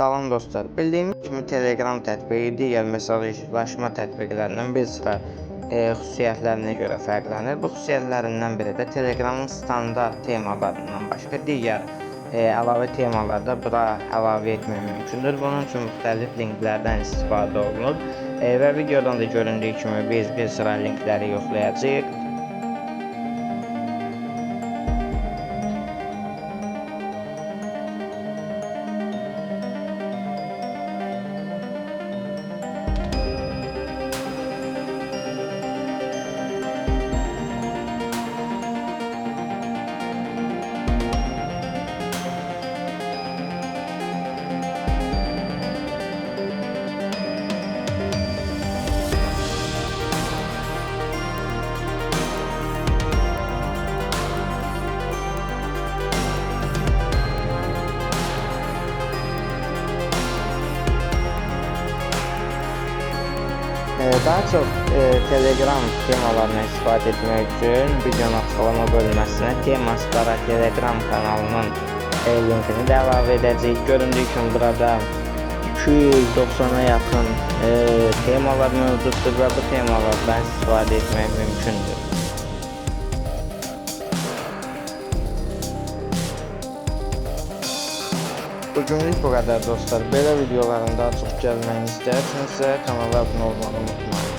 Salam dostlar. Bildiyimiz kimi Telegram tətbiqi digər mesajlaşma tətbiqlərindən bir sıra xüsusiyyətlərinə görə fərqlənir. Bu xüsusiyyətlərindən biri də Telegramın standart temalarından başqa digər əlavə temalar da bura əlavə etmək mümkündür. Bunun üçün müxtəlif linklərdən istifadə olunur və videodan da göründüyü kimi biz bir sıra linkləri yoxlayacağıq. Daha çox Telegram temalarına istifadə etmək üçün videonun açıqlama bölməsinə Temaslara Telegram kanalının linkini də əlavə edəcəyik. Göründüyü kimi burada 290'a yaxın temalar mövcuddur və bu temalardan istifadə etmək mümkündür. Bugünlük bu kadar dostlar. Belə videoların daha çox gəlməyini istəyirsinizsə kanala abunə olmağı unutmayın.